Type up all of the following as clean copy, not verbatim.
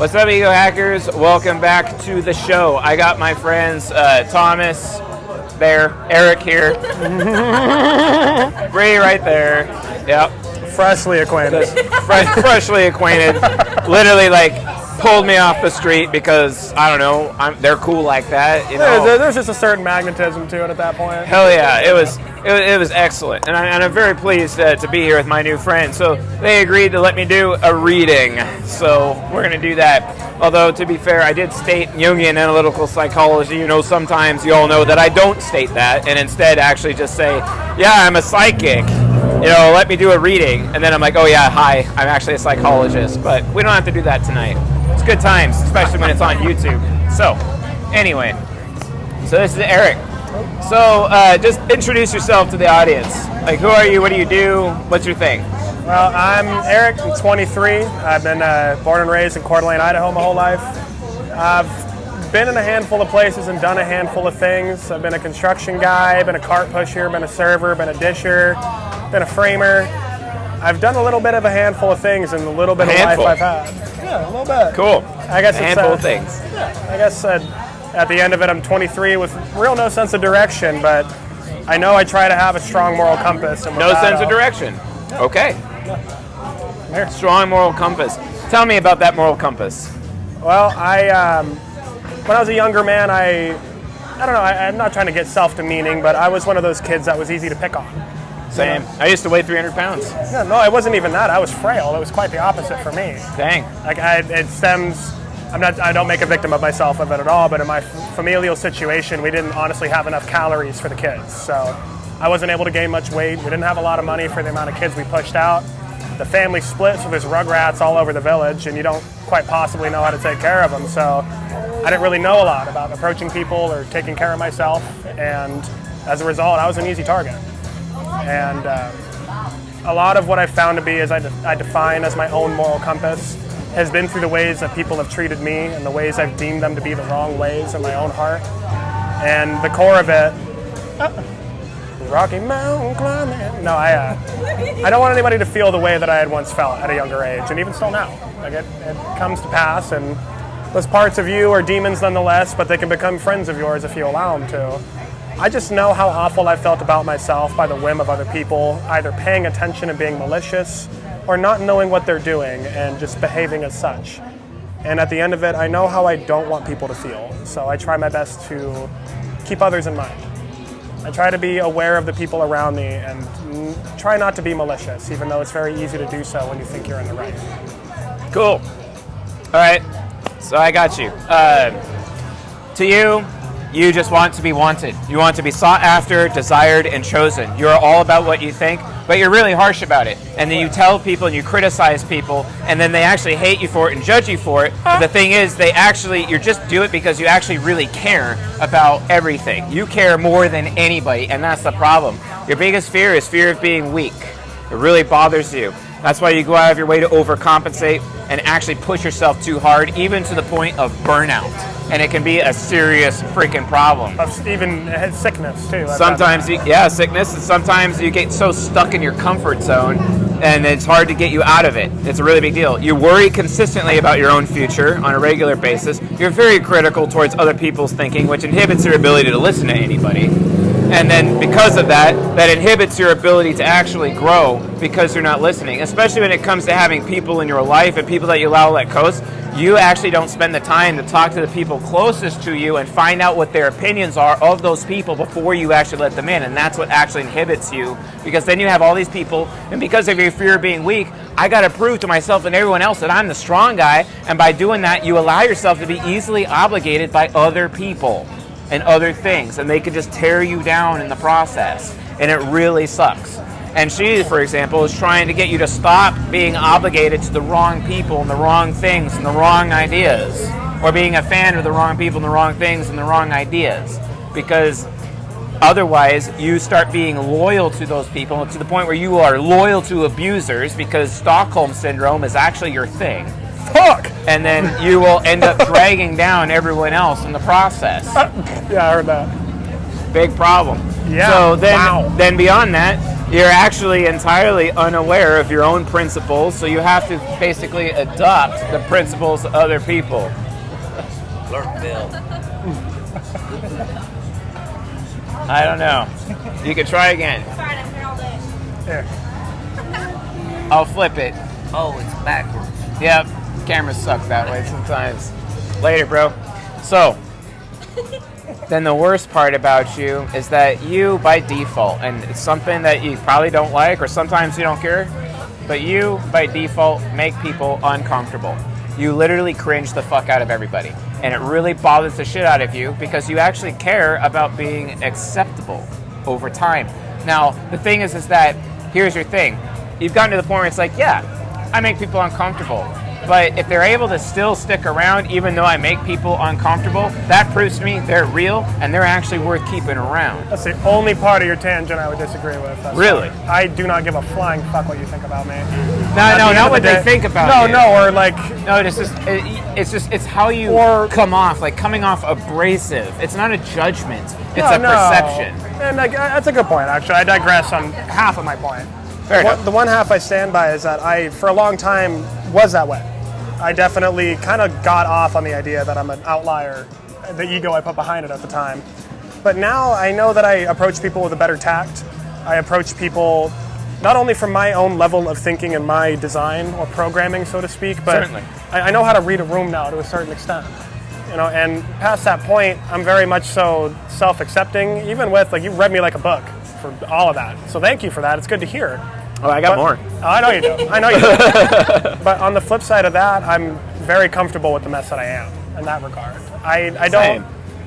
What's up, Ego Hackers? Welcome back to the show. I got my friends Thomas there, Eric here, Bree right there. Yep. Freshly acquainted. Freshly acquainted. Literally, pulled me off the street because I don't know. They're cool like that. You know? There's just a certain magnetism to it at that point. Hell yeah, it was excellent, and I'm very pleased to be here with my new friend. So they agreed to let me do a reading, so we're gonna do that. Although to be fair, I did state Jungian analytical psychology. You know, sometimes you all know that I don't state that, and instead actually just say, yeah, I'm a psychic. You know, let me do a reading, and then I'm like, oh yeah, hi, I'm actually a psychologist. But we don't have to do that tonight. It's good times, especially when it's on YouTube. So, anyway, so this is Eric. So, just introduce yourself to the audience. Like, who are you? What do you do? What's your thing? Well, I'm Eric. I'm 23. I've been born and raised in Coeur d'Alene, Idaho my whole life. I've been in a handful of places and done a handful of things. I've been a construction guy, been a cart pusher, been a server, been a disher, been a framer. I've done a little bit of a handful of things in the little bit of life I've had. Yeah, a little bit. Cool. I guess a handful of things. Yeah, I guess at the end of it, I'm 23 with real no sense of direction, but I know I try to have a strong moral compass. And no sense of direction. Yeah. Okay. Yeah. Strong moral compass. Tell me about that moral compass. Well, when I was a younger man, I don't know, I'm not trying to get self-demeaning, but I was one of those kids that was easy to pick on. Same. I used to weigh 300 pounds. Yeah, no, it wasn't even that. I was frail. It was quite the opposite for me. Dang. It stems. I don't make a victim of myself of it at all. But in my familial situation, we didn't honestly have enough calories for the kids, so I wasn't able to gain much weight. We didn't have a lot of money for the amount of kids we pushed out. The family split, so there's rugrats all over the village, and you don't quite possibly know how to take care of them. So I didn't really know a lot about approaching people or taking care of myself, and as a result, I was an easy target. And a lot of what I've found to be, as I define as my own moral compass, has been through the ways that people have treated me and the ways I've deemed them to be the wrong ways in my own heart. And the core of it, Rocky Mountain climbing. No, I don't want anybody to feel the way that I had once felt at a younger age, and even still now. Like it comes to pass, and those parts of you are demons nonetheless, but they can become friends of yours if you allow them to. I just know how awful I felt about myself by the whim of other people, either paying attention and being malicious, or not knowing what they're doing and just behaving as such. And at the end of it, I know how I don't want people to feel, so I try my best to keep others in mind. I try to be aware of the people around me and try not to be malicious, even though it's very easy to do so when you think you're in the right. Cool. All right, so I got you. To you, you just want to be wanted. You want to be sought after, desired, and chosen. You're all about what you think, but you're really harsh about it. And then you tell people and you criticize people, and then they actually hate you for it and judge you for it. But the thing is, you just do it because you actually really care about everything. You care more than anybody, and that's the problem. Your biggest fear is fear of being weak. It really bothers you. That's why you go out of your way to overcompensate and actually push yourself too hard, even to the point of burnout. And it can be a serious freaking problem. Even sickness, too. Sometimes, sickness. And sometimes you get so stuck in your comfort zone, and it's hard to get you out of it. It's a really big deal. You worry consistently about your own future on a regular basis. You're very critical towards other people's thinking, which inhibits your ability to listen to anybody. And then because of that inhibits your ability to actually grow because you're not listening, especially when it comes to having people in your life and people that you allow to let coast. You actually don't spend the time to talk to the people closest to you and find out what their opinions are of those people before you actually let them in. And that's what actually inhibits you, because then you have all these people, and because of your fear of being weak, I got to prove to myself and everyone else that I'm the strong guy. And by doing that, you allow yourself to be easily obligated by other people and other things, and they could just tear you down in the process, and it really sucks. And she, for example, is trying to get you to stop being obligated to the wrong people and the wrong things and the wrong ideas, or being a fan of the wrong people and the wrong things and the wrong ideas, because otherwise you start being loyal to those people to the point where you are loyal to abusers, because Stockholm Syndrome is actually your thing. Fuck! And then you will end up dragging down everyone else in the process. Yeah, I heard that. Big problem. Yeah. So then, Wow. then beyond that, you're actually entirely unaware of your own principles. So you have to basically adopt the principles of other people. Lurkville. I don't know. You can try again. Sorry, I'm here all day. Here. I'll flip it. Oh, it's backwards. Yep. Cameras suck that way sometimes. Later, bro. So, then the worst part about you is that you, by default, and it's something that you probably don't like or sometimes you don't care, but you, by default, make people uncomfortable. You literally cringe the fuck out of everybody. And it really bothers the shit out of you because you actually care about being acceptable over time. Now, the thing is that, here's your thing. You've gotten to the point where it's like, yeah, I make people uncomfortable. But if they're able to still stick around even though I make people uncomfortable, that proves to me they're real and they're actually worth keeping around. That's the only part of your tangent I would disagree with. That's Really? fine. I do not give a flying fuck what you think about me. No, not what they think about you. No, or like... No, it's how you come off, like coming off abrasive. It's not a judgment, it's a perception. And like, that's a good point, actually. I digress on half of my point. Fair enough. The one half I stand by is that I, for a long time, was that way. I definitely kind of got off on the idea that I'm an outlier, the ego I put behind it at the time. But now I know that I approach people with a better tact. I approach people not only from my own level of thinking and my design or programming, so to speak, but Certainly. I know how to read a room now to a certain extent. You know, and past that point, I'm very much so self-accepting, even with, like, you read me like a book for all of that. So thank you for that. It's good to hear. Oh, I got more. Oh, I know you do. I know you do. But on the flip side of that, I'm very comfortable with the mess that I am in that regard. I Same. don't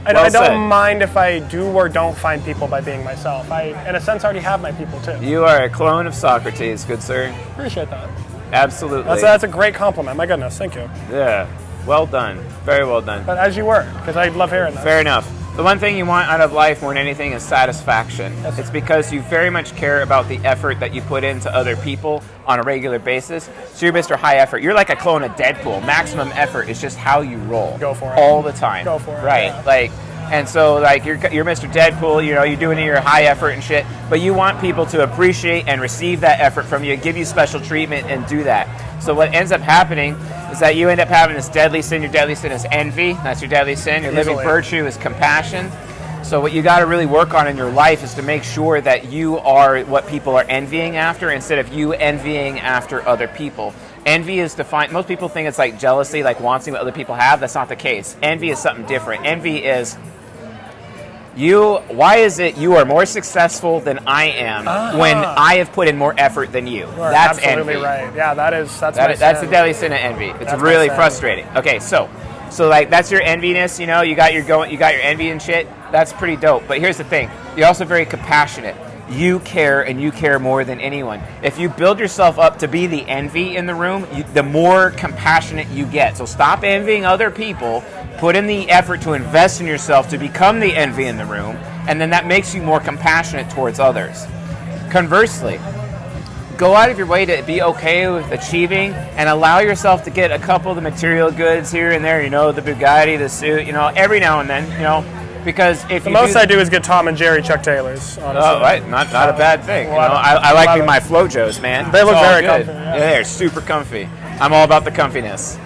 Well I said. don't mind if I do or don't find people by being myself. I, in a sense, already have my people too. You are a clone of Socrates, good sir. Appreciate that. Absolutely. That's a great compliment. My goodness, thank you. Yeah. Well done. Very well done. But as you were, because I love hearing that. Fair enough. The one thing you want out of life more than anything is satisfaction. Yes, sir. It's because you very much care about the effort that you put into other people on a regular basis. So you're Mr. High Effort. You're like a clone of Deadpool. Maximum effort is just how you roll. Go for it. All the time. Go for it, Right. yeah. Like, and so like you're Mr. Deadpool, you know, you're doing your high effort and shit, but you want people to appreciate and receive that effort from you, give you special treatment and do that. So what ends up happening is that you end up having this deadly sin. Your deadly sin is envy. That's your deadly sin. Your living Easily. virtue is compassion. So what you got to really work on in your life is to make sure that you are what people are envying after instead of you envying after other people. Envy is defined, most people think it's like jealousy, like wanting what other people have. That's not the case. Envy is something different. Envy is why is it you are more successful than I am when I have put in more effort than you? You are That's absolutely envy. right. Yeah, that's my That's the sin. deadly sin of envy. It's That's my really sin. frustrating. Okay, so like that's your enviness, you know, you got your envy and shit. That's pretty dope. But here's the thing. You're also very compassionate. You care and you care more than anyone. If you build yourself up to be the envy in the room, the more compassionate you get. So stop envying other people, put in the effort to invest in yourself to become the envy in the room, and then that makes you more compassionate towards others. Conversely, go out of your way to be okay with achieving and allow yourself to get a couple of the material goods here and there, you know, the Bugatti, the suit, you know, every now and then, you know, because if The you most I do is get Tom and Jerry Chuck Taylors, honestly. Oh, right. Not a bad thing. You know, Love it. I like Love my it. Flojos, man. They look It's all very good. comfy, yeah. They're super comfy. I'm all about the comfiness.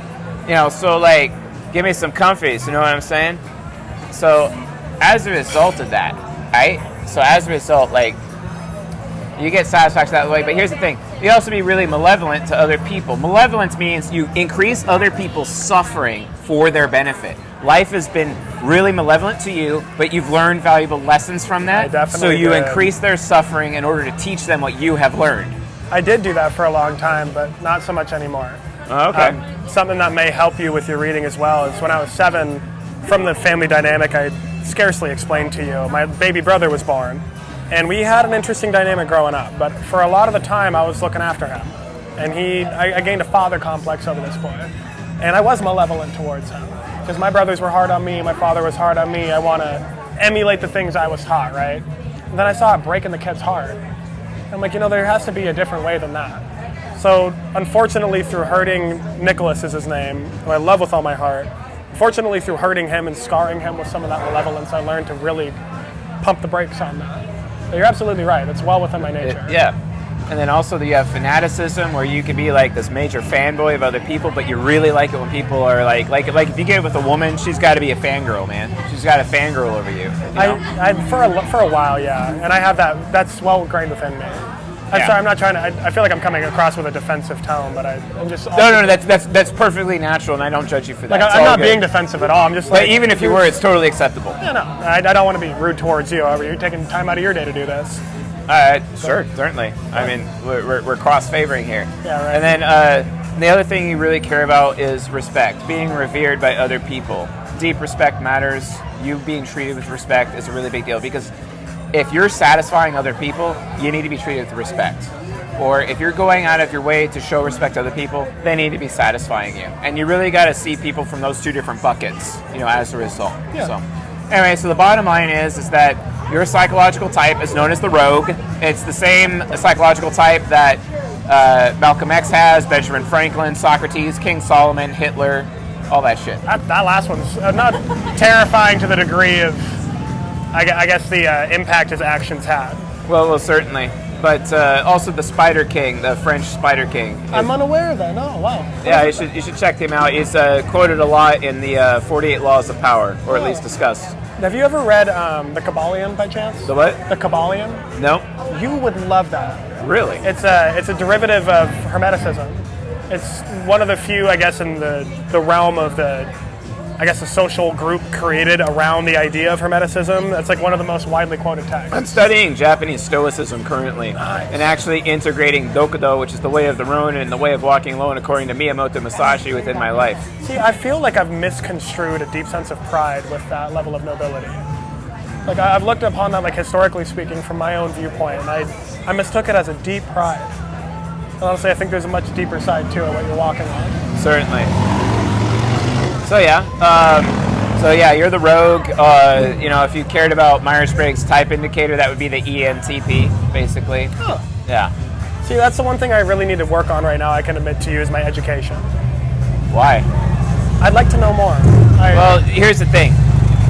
You know, so like, give me some comfies, you know what I'm saying? So, as a result of that, right? So as a result, like, you get satisfaction that way, but here's the thing. You also be really malevolent to other people. Malevolence means you increase other people's suffering for their benefit. Life has been really malevolent to you, but you've learned valuable lessons from I that. definitely So you did. increase their suffering in order to teach them what you have learned. I did do that for a long time, but not so much anymore. Oh, okay. Something that may help you with your reading as well is when I was 7, from the family dynamic I scarcely explained to you, my baby brother was born. And we had an interesting dynamic growing up, but for a lot of the time I was looking after him. And I gained a father complex over this boy. And I was malevolent towards him. Because my brothers were hard on me, my father was hard on me, I want to emulate the things I was taught, right? And then I saw it breaking the kid's heart. I'm like, you know, there has to be a different way than that. So, unfortunately, through hurting, Nicholas is his name, who I love with all my heart, through hurting him and scarring him with some of that malevolence, I learned to really pump the brakes on that. You're absolutely right. That's well within my nature. Yeah. And then also you have fanaticism, where you can be like this major fanboy of other people, but you really like it when people are like if you get with a woman, she's got to be a fangirl, man. She's got to fangirl over you. I for a while, yeah, and I have that. That's well ingrained within me. I'm sorry, I'm not trying to. I feel like I'm coming across with a defensive tone, but I'm just. No. That's perfectly natural, and I don't judge you for that. Like I'm not being defensive at all. I'm just like. But even if you were, it's totally acceptable. Yeah, no, I don't want to be rude towards you. However, you're taking time out of your day to do this. Sure, certainly. I mean, we're cross-favoring here. Yeah, right. And then the other thing you really care about is respect, being revered by other people. Deep respect matters. You being treated with respect is a really big deal, because if you're satisfying other people, you need to be treated with respect. Or if you're going out of your way to show respect to other people, they need to be satisfying you. And you really got to see people from those two different buckets, as a result. Yeah. So, anyway, so the bottom line is that your psychological type is known as the rogue. It's the same psychological type that Malcolm X has, Benjamin Franklin, Socrates, King Solomon, Hitler, all that shit. That last one's not terrifying to the degree of, I guess, the impact his actions had. Well, certainly. But also the Spider King, the French Spider King. I'm unaware of that. No, wow. Yeah, you should check him out. He's quoted a lot in the 48 Laws of Power, or at least discussed. Have you ever read The Kabbalion by chance? The what? The Kabbalion? No. You would love that. Really? It's a derivative of Hermeticism. It's one of the few, I guess, in the realm of the social group created around the idea of Hermeticism. That's like one of the most widely quoted texts. I'm studying Japanese Stoicism currently, and actually integrating Dokudo, which is the way of the Ronin and the way of walking alone, according to Miyamoto Musashi, within my life. See, I feel like I've misconstrued a deep sense of pride with that level of nobility. Like, I've looked upon that, like, historically speaking, from my own viewpoint, and I mistook it as a deep pride. And honestly, I think there's a much deeper side to it, what you're walking on. Certainly. So yeah, you're the rogue. If you cared about Myers-Briggs type indicator, that would be the ENTP, basically. Huh. Yeah. See, that's the one thing I really need to work on right now, I can admit to you, is my education. Why? I'd like to know more. Well, here's the thing.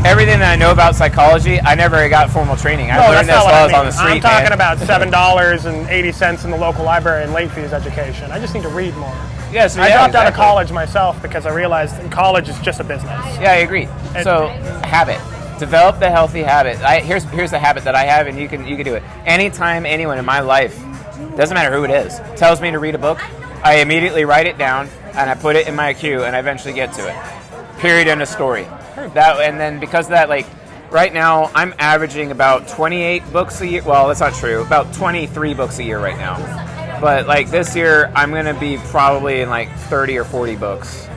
Everything that I know about psychology, I never got formal training. I learned this while I was on the street. I'm talking about $7.80 in the local library and late fees education. I just need to read more. Yeah, I dropped out of college myself because I realized college is just a business. Yeah, I agree. So, habit. Develop the healthy habit. Here's the habit that I have, and you can do it. Anytime anyone in my life, doesn't matter who it is, tells me to read a book, I immediately write it down, and I put it in my queue, and I eventually get to it. Period, end of story. And then because of that, like, right now, I'm averaging about 28 books a year. Well, that's not true. About 23 books a year right now. But like this year, I'm going to be probably in like 30 or 40 books.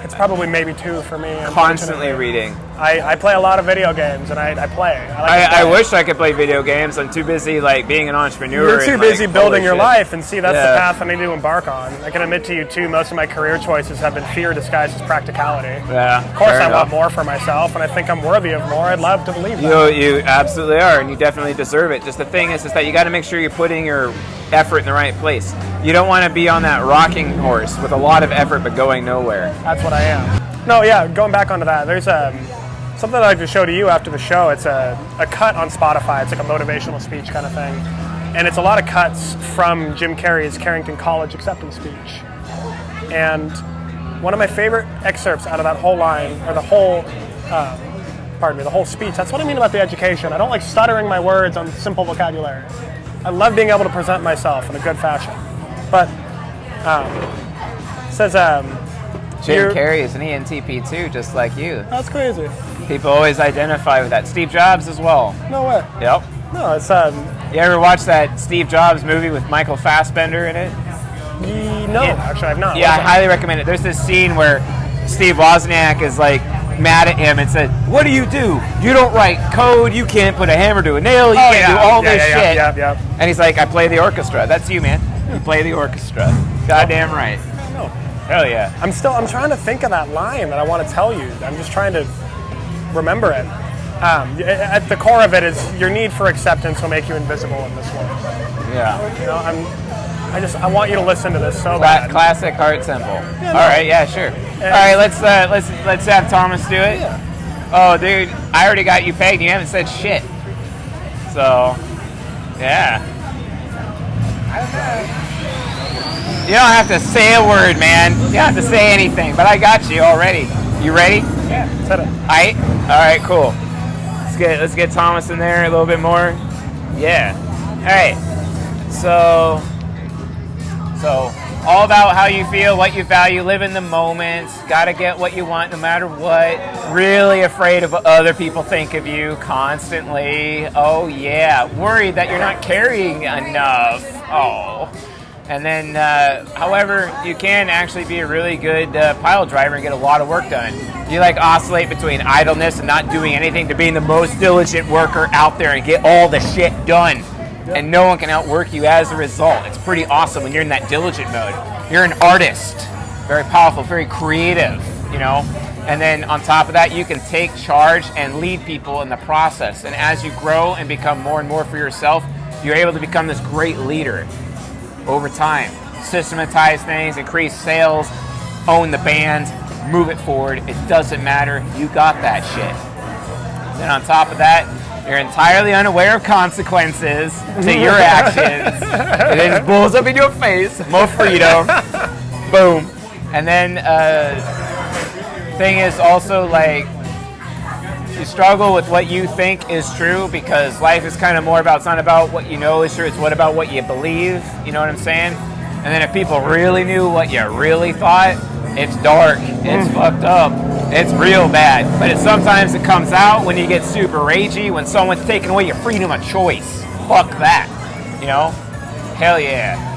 It's probably maybe 2 for me. Constantly reading. I play a lot of video games, and I play. I wish I could play video games. I'm too busy like being an entrepreneur. You're too busy building your life, and see, that's the path I need to embark on. I can admit to you too, most of my career choices have been fear disguised as practicality. Yeah. Of course, I want more for myself, and I think I'm worthy of more. I'd love to believe that. You absolutely are, and you definitely deserve it. Just the thing is that you got to make sure you're putting your effort in the right place. You don't want to be on that rocking horse with a lot of effort but going nowhere. That's what I am. No, yeah, going back onto that, there's something I'd like to show to you after the show. It's a cut on Spotify. It's like a motivational speech kind of thing. And it's a lot of cuts from Jim Carrey's Carrington College acceptance speech. And one of my favorite excerpts out of that whole line, or the whole speech, that's what I mean about the education. I don't like stuttering my words on simple vocabulary. I love being able to present myself in a good fashion. But it says... Jim Carrey is an ENTP too, just like you. That's crazy. People always identify with that. Steve Jobs as well. No way. Yep. No, it's You ever watch that Steve Jobs movie with Michael Fassbender in it? No, actually I've not. Yeah, I highly recommend it. There's this scene where Steve Wozniak is like mad at him and said, "What do? You don't write code. You can't put a hammer to a nail. You can't do all this shit." Yeah. And he's like, "I play the orchestra." That's you, man. You play the orchestra. Goddamn right. No. Hell yeah. I'm trying to think of that line that I want to tell you. I'm just trying to remember it. At the core of it is your need for acceptance will make you invisible in this world. Yeah. You know, I want you to listen to this so bad. Classic Heart Symbol. Yeah, all right, yeah, sure. All right, let's have Thomas do it. Yeah. Oh, dude, I already got you pegged. You haven't said shit. So, Yeah. You don't have to say a word, man. You don't have to say anything, but I got you already. You ready? Yeah. Set it. Aight? Alright, cool. Let's get Thomas in there a little bit more. Yeah. Alright. So all about how you feel, what you value, live in the moment, gotta get what you want no matter what, really afraid of what other people think of you constantly. Oh yeah, worried that you're not carrying enough. Oh. And then, however, you can actually be a really good pile driver and get a lot of work done. You like oscillate between idleness and not doing anything to being the most diligent worker out there and get all the shit done. And no one can outwork you as a result. It's pretty awesome when you're in that diligent mode. You're an artist, very powerful, very creative, you know? And then on top of that, you can take charge and lead people in the process. And as you grow and become more and more for yourself, you're able to become this great leader over time. Systematize things, increase sales, own the band, move it forward. It doesn't matter. You got that shit. Then on top of that, you're entirely unaware of consequences to your actions. And it just blows up in your face. More freedom. Boom. And then thing is also like you struggle with what you think is true because life is kind of more about, it's not about what you know is true, it's what about what you believe. You know what I'm saying? And then if people really knew what you really thought, it's dark, it's fucked up, it's real bad. But sometimes it comes out when you get super ragey, when someone's taking away your freedom of choice. Fuck that, you know? Hell yeah.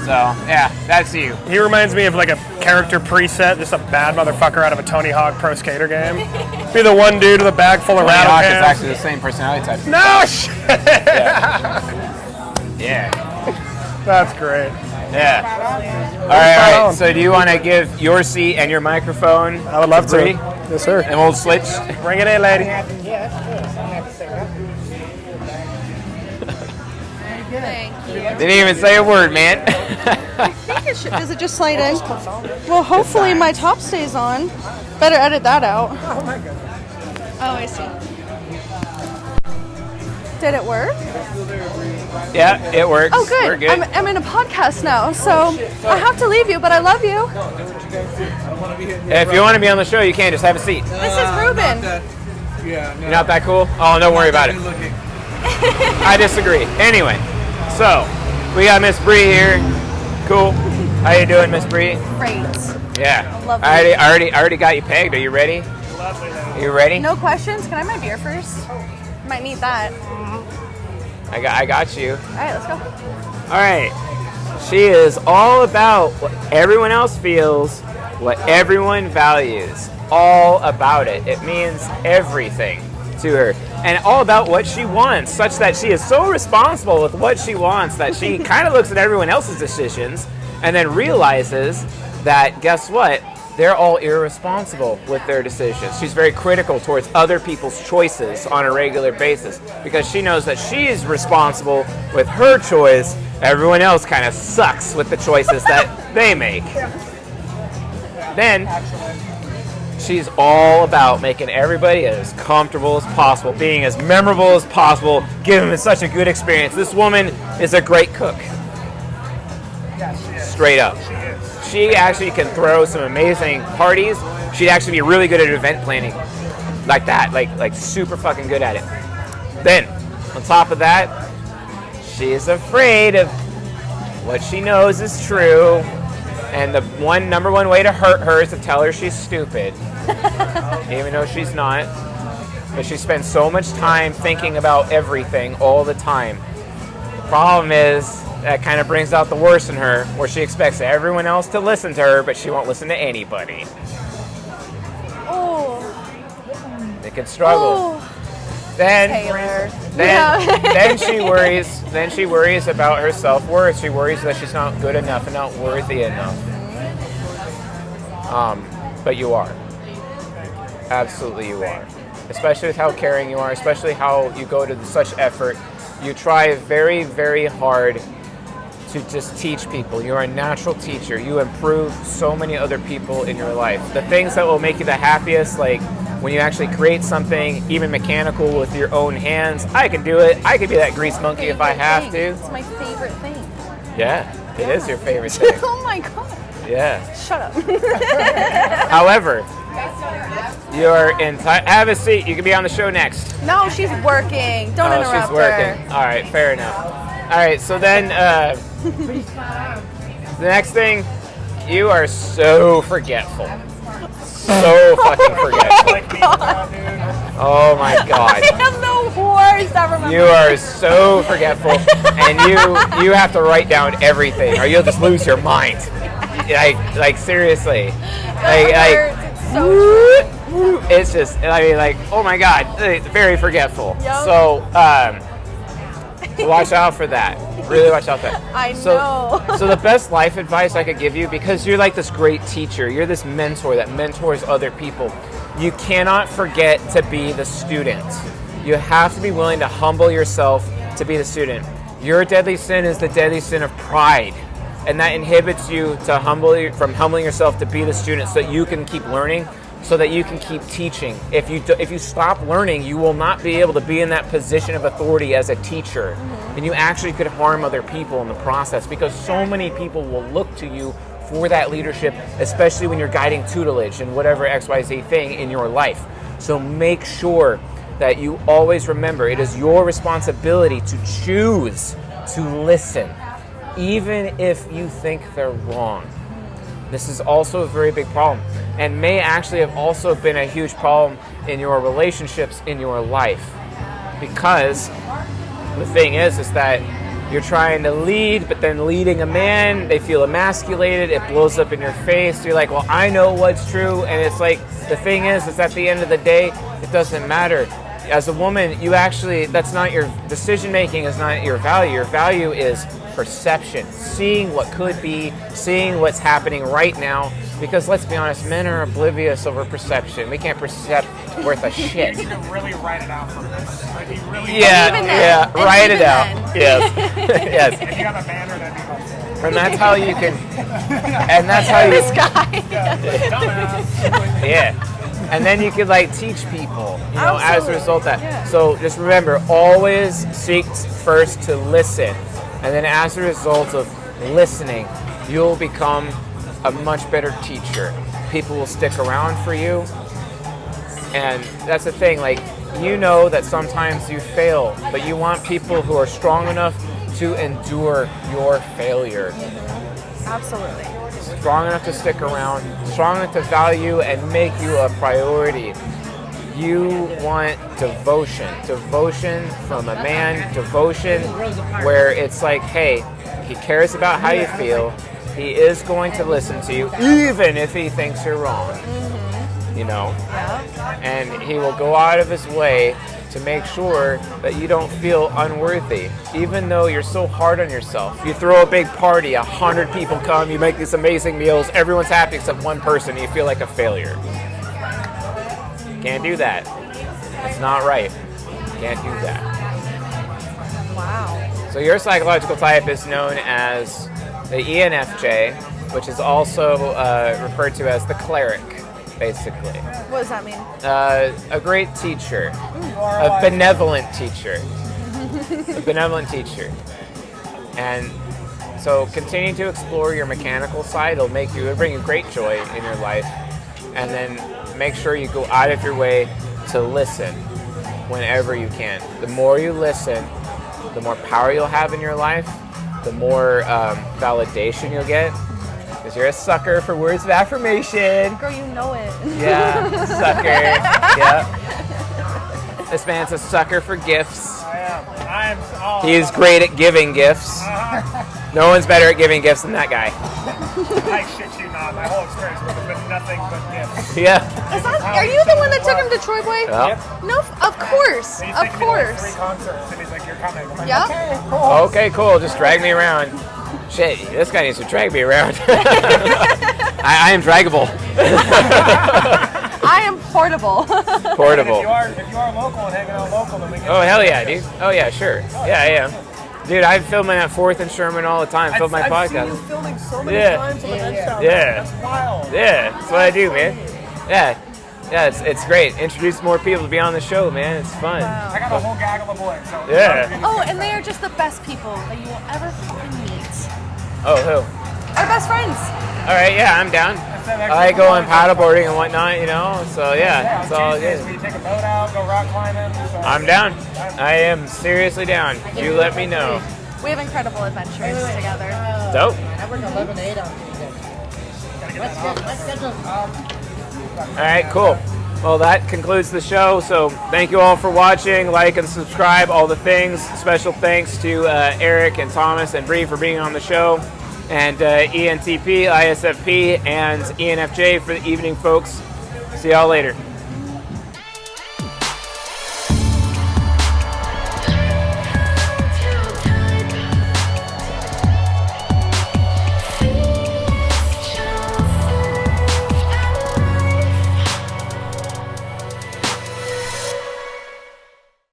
So, yeah, that's you. He reminds me of like a character preset, just a bad motherfucker out of a Tony Hawk Pro Skater game. Be the one dude with a bag full of Tony rattle Hawk cans. is actually the same personality type. No shit! Yeah. That's great. Yeah. All right. So do you want to give your seat and your microphone? I would love to. Bree? Yes, sir. And we'll switch. Bring it in, lady. Thank you. Didn't even say a word, man. I think it should. Does it just slide in? Well, hopefully my top stays on. Better edit that out. Oh, I see. Did it work? Yeah, it works. Oh, good. We're good. I'm in a podcast now, so I have to leave you, but I love you. If you want to be on the show, you can. Just have a seat. This is Ruben. You're not that cool? Oh, don't worry about it. I disagree. Anyway, so we got Miss Bree here. Cool. How you doing, Miss Bree? Great. Yeah. Lovely. I already got you pegged. Are you ready? Are you ready? No questions? Can I have my beer first? Might need that. I got you. All right, let's go. All right. She is all about what everyone else feels, what everyone values. All about it. It means everything to her. And all about what she wants, such that she is so responsible with what she wants that she kind of looks at everyone else's decisions and then realizes that, guess what? They're all irresponsible with their decisions. She's very critical towards other people's choices on a regular basis because she knows that she is responsible with her choice. Everyone else kind of sucks with the choices that they make. Then she's all about making everybody as comfortable as possible, being as memorable as possible, giving them such a good experience. This woman is a great cook. Straight up. She actually can throw some amazing parties. She'd actually be really good at event planning. Like that, like super fucking good at it. Then, on top of that, she is afraid of what she knows is true. And the number one way to hurt her is to tell her she's stupid. Even though she's not. But she spends so much time thinking about everything all the time. The problem is, that kind of brings out the worst in her, where she expects everyone else to listen to her, but she won't listen to anybody. Oh. They can struggle. Oh. Then Taylor. then she worries about her self-worth. She worries that she's not good enough and not worthy enough. But you are. Absolutely you are. Especially with how caring you are, especially how you go to such effort. You try very, very hard to just teach people. You're a natural teacher. You improve so many other people in your life. The things that will make you the happiest, like when you actually create something, even mechanical with your own hands, I can do it. I could be that grease monkey if I have to. It's my favorite thing. Yeah, it is your favorite thing. Oh my god. Yeah. Shut up. However, you're have a seat. You can be on the show next. No, she's working. Don't interrupt she's working. her. All right, fair enough. All right, so then the next thing, you are so forgetful. So fucking forgetful. Oh my god. I am the worst at remembering. You are so forgetful, and you have to write down everything, or you'll just lose your mind. Like seriously. It's just, I mean, like, oh my god, very forgetful. Yep. So watch out for that. Really watch out for that. I know. So the best life advice I could give you, because you're like this great teacher, you're this mentor that mentors other people, you cannot forget to be the student. You have to be willing to humble yourself to be the student. Your deadly sin is the deadly sin of pride. And that inhibits you to from humbling yourself to be the student, so that you can keep learning, so that you can keep teaching. If you stop learning, you will not be able to be in that position of authority as a teacher. And you actually could harm other people in the process, because so many people will look to you for that leadership, especially when you're guiding tutelage and whatever XYZ thing in your life. So make sure that you always remember it is your responsibility to choose to listen, even if you think they're wrong. This is also a very big problem, and may actually have also been a huge problem in your relationships in your life, because the thing is that you're trying to lead, but then leading a man, they feel emasculated, it blows up in your face. You're like, well, I know what's true, and it's like, the thing is at the end of the day, it doesn't matter. As a woman, you actually, that's not your decision making, is not your value. Your value is perception, seeing what could be, seeing what's happening right now, because let's be honest, men are oblivious over perception. We can't perceive worth a shit. You can really write it out for this. Like, you really Write it out. Yes. Yes. If you have a banner, that'd be helpful. And that's how you can, and that's how you, This guy. yeah. And then you could like teach people, as a result of that. Yeah. So just remember, always seek first to listen. And then as a result of listening, you'll become a much better teacher. People will stick around for you. And that's the thing, like, that sometimes you fail, but you want people who are strong enough to endure your failure. Absolutely. Strong enough to stick around, strong enough to value and make you a priority. You want devotion from a man, devotion where it's like, hey, he cares about how you feel, he is going to listen to you, even if he thinks you're wrong, and he will go out of his way to make sure that you don't feel unworthy, even though you're so hard on yourself. You throw a big party, 100 people come, you make these amazing meals, everyone's happy except one person, and you feel like a failure. Can't do that. It's not right. Can't do that. Wow. So your psychological type is known as the ENFJ, which is also referred to as the cleric, basically. What does that mean? A great teacher, a benevolent teacher, And so continue to explore your mechanical side. It'll bring you great joy in your life. And then make sure you go out of your way to listen whenever you can. The more you listen, the more power you'll have in your life, the more validation you'll get. Because you're a sucker for words of affirmation. Girl, you know it. Yeah, sucker. Yeah. This man's a sucker for gifts. I am. He's great at giving gifts. No one's better at giving gifts than that guy. I shit you not. My whole experience with him has been nothing but gifts. Yeah. Are you the one that took him to Troy Boy? Well, No, of course. He's Of taken me to like course. 3 concerts, and he's like, "You're coming." I'm like, Yeah. "Okay, cool." okay, cool. Just drag me around. Shit, this guy needs to drag me around. I am draggable. I am portable. Portable. If you are local and hanging out local, then we can. Oh, hell yeah, dude. Oh, yeah, sure. Yeah, I am. Dude, I'm filming at 4th and Sherman all the time. Film my I've podcast. seen you filming so many Yeah. times on the bench down Yeah. there. That's wild. Yeah, that's what I do, man. Yeah. Yeah, it's great. Introduce more people to be on the show, man. It's fun. I got a whole gaggle of boys. So Yeah. Oh, and they are just the best people that you will ever fucking meet. Oh, who? Our best friends. All right, yeah, I'm down. I go on paddleboarding and whatnot, you know. So yeah, it's all good. We take a boat out, go rock climbing. So. I'm down. I am seriously down. You let me know. We have incredible adventures together. Dope. I work 11 to 8 on Tuesday. My schedule's All right, cool. Well, that concludes the show. So thank you all for watching. Like and subscribe, all the things. Special thanks to Eric and Thomas and Bree for being on the show. And ENTP, ISFP, and ENFJ for the evening, folks. See y'all later.